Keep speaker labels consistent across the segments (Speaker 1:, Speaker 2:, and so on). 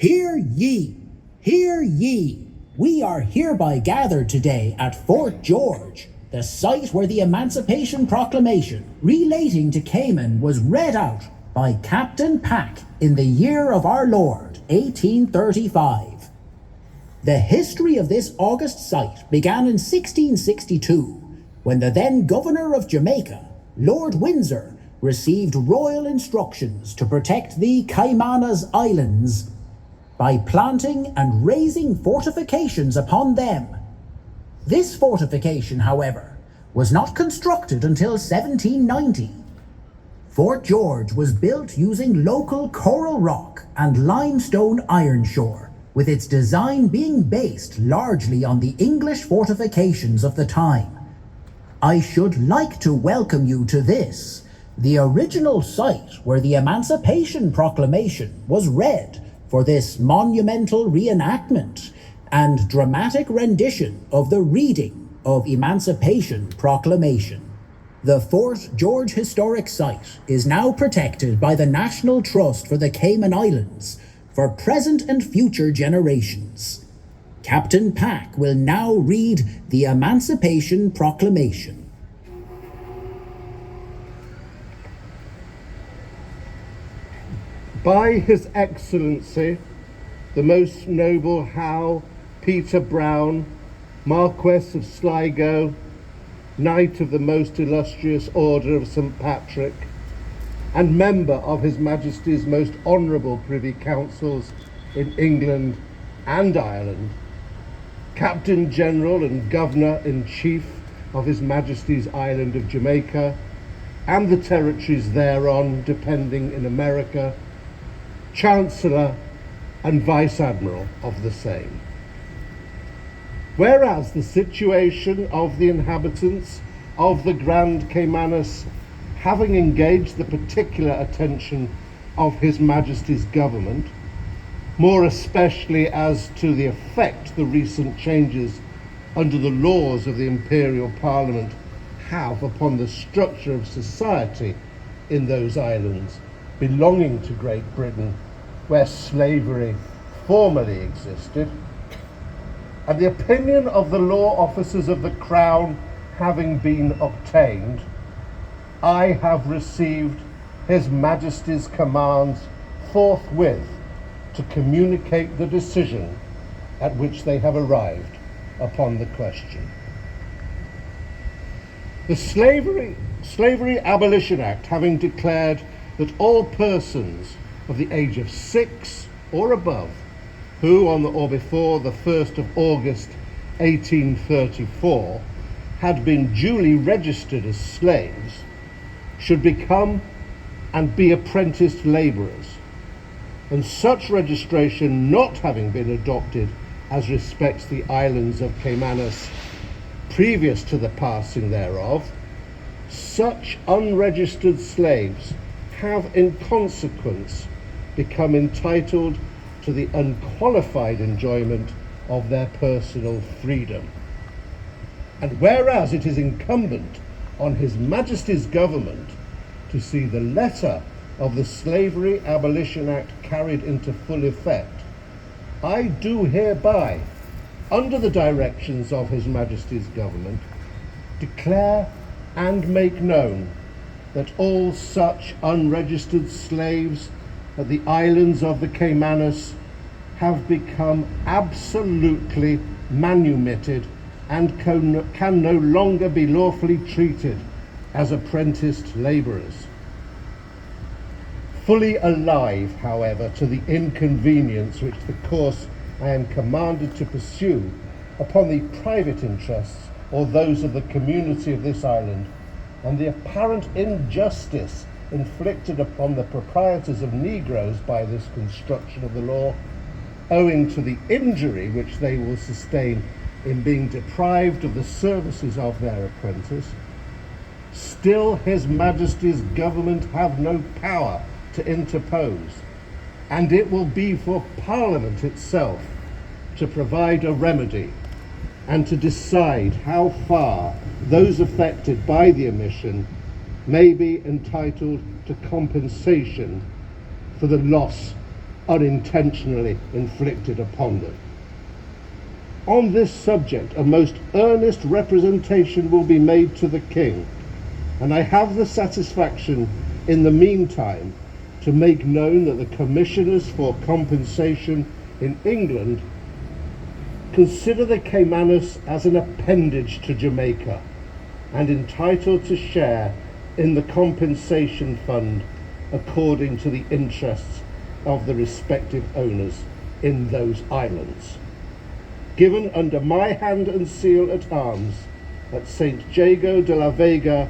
Speaker 1: Hear ye! Hear ye! We are hereby gathered today at Fort George, the site where the Emancipation Proclamation relating to Cayman was read out by Captain Pack in the year of our Lord, 1835. The history of this august site began in 1662, when the then Governor of Jamaica, Lord Windsor, received royal instructions to protect the Cayman Islands by planting and raising fortifications upon them. This fortification, however, was not constructed until 1790. Fort George was built using local coral rock and limestone ironshore, with its design being based largely on the English fortifications of the time. I should like to welcome you to this, the original site where the Emancipation Proclamation was read, for this monumental reenactment and dramatic rendition of the reading of Emancipation Proclamation. The Fort George Historic Site is now protected by the National Trust for the Cayman Islands for present and future generations. Captain Pack will now read the Emancipation Proclamation.
Speaker 2: By His Excellency, the Most Noble Howe Peter Brown, Marquess of Sligo, Knight of the Most Illustrious Order of St. Patrick, and member of His Majesty's Most Honourable Privy Councils in England and Ireland, Captain General and Governor-in-Chief of His Majesty's Island of Jamaica, and the territories thereon depending in America, Chancellor and Vice Admiral of the same. Whereas the situation of the inhabitants of the Grand Caymanas, having engaged the particular attention of His Majesty's government, more especially as to the effect the recent changes under the laws of the Imperial Parliament have upon the structure of society in those islands belonging to Great Britain, where slavery formerly existed, and the opinion of the law officers of the Crown having been obtained, I have received His Majesty's commands forthwith to communicate the decision at which they have arrived upon the question. The Slavery Abolition Act having declared that all persons of the age of 6 or above, who on the or before the 1st of August 1834 had been duly registered as slaves, should become and be apprenticed labourers, and such registration not having been adopted as respects the islands of Caymanas previous to the passing thereof, such unregistered slaves have in consequence become entitled to the unqualified enjoyment of their personal freedom. And whereas it is incumbent on His Majesty's government to see the letter of the Slavery Abolition Act carried into full effect, I do hereby, under the directions of His Majesty's government, declare and make known that all such unregistered slaves at the islands of the Caymanas have become absolutely manumitted and can no longer be lawfully treated as apprenticed labourers. Fully alive, however, to the inconvenience which the course I am commanded to pursue upon the private interests or those of the community of this island, and the apparent injustice inflicted upon the proprietors of Negroes by this construction of the law, owing to the injury which they will sustain in being deprived of the services of their apprentice, still His Majesty's government have no power to interpose, and it will be for Parliament itself to provide a remedy and to decide how far those affected by the omission may be entitled to compensation for the loss unintentionally inflicted upon them. On this subject, a most earnest representation will be made to the King, and I have the satisfaction, in the meantime, to make known that the Commissioners for Compensation in England consider the Caymanas as an appendage to Jamaica and entitled to share in the compensation fund according to the interests of the respective owners in those islands, given under my hand and seal at arms at St. Jago de la Vega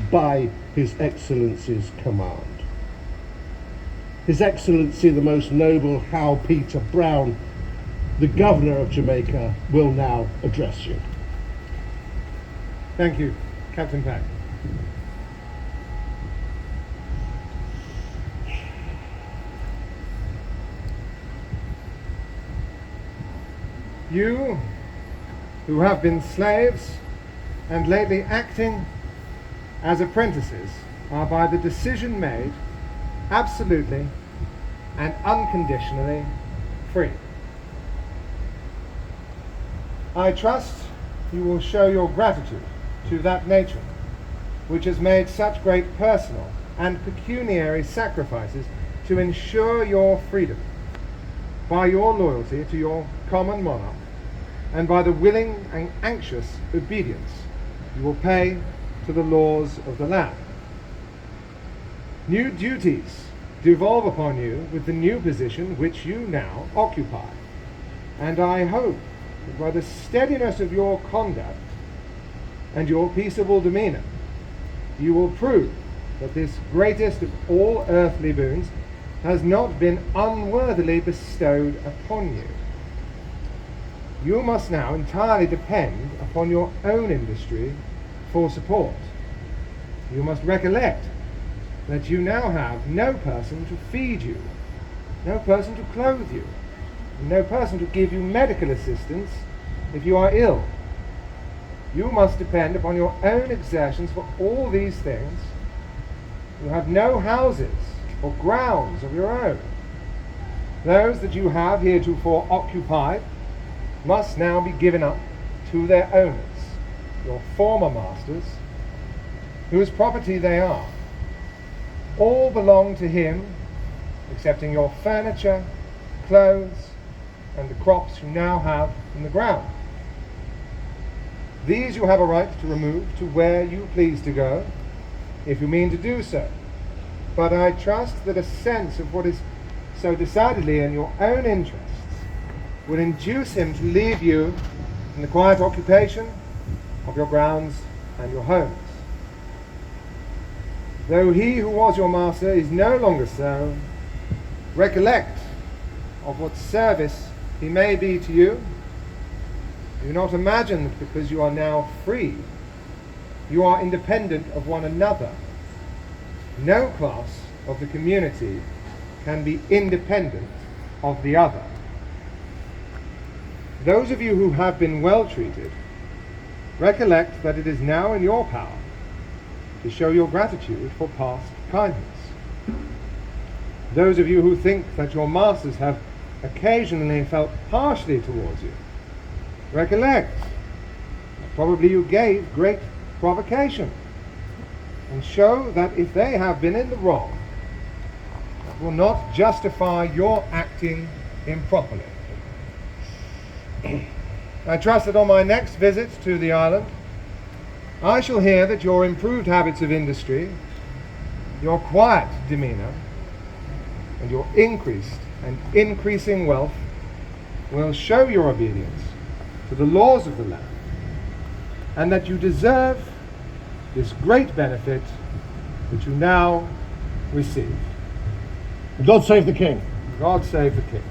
Speaker 2: by His Excellency's command. His Excellency the Most Noble Howe Peter Brown, the Governor of Jamaica, will now address you.
Speaker 3: Thank you, Captain Pack. You, who have been slaves and lately acting as apprentices, are by the decision made absolutely and unconditionally free. I trust you will show your gratitude to that nature which has made such great personal and pecuniary sacrifices to ensure your freedom, by your loyalty to your common monarch, and by the willing and anxious obedience you will pay to the laws of the land. New duties devolve upon you with the new position which you now occupy, and I hope that by the steadiness of your conduct and your peaceable demeanour, you will prove that this greatest of all earthly boons has not been unworthily bestowed upon you. You must now entirely depend upon your own industry for support. You must recollect that you now have no person to feed you, no person to clothe you, and no person to give you medical assistance if you are ill. You must depend upon your own exertions for all these things. You have no houses or grounds of your own. Those that you have heretofore occupied must now be given up to their owners, your former masters, whose property they are. All belong to him, excepting your furniture, clothes, and the crops you now have in the ground. These you have a right to remove to where you please to go, if you mean to do so. But I trust that a sense of what is so decidedly in your own interests will induce him to leave you in the quiet occupation of your grounds and your homes. Though he who was your master is no longer so, recollect of what service he may be to you. Do not imagine that because you are now free, you are independent of one another. No class of the community can be independent of the other. Those of you who have been well treated, recollect that it is now in your power to show your gratitude for past kindness. Those of you who think that your masters have occasionally felt harshly towards you, recollect that probably you gave great provocation, and show that if they have been in the wrong, that will not justify your acting improperly. I trust that on my next visit to the island, I shall hear that your improved habits of industry, your quiet demeanour, and your increased and increasing wealth will show your obedience to the laws of the land, and that you deserve this great benefit which you now receive.
Speaker 2: God save the King.
Speaker 3: God save the King.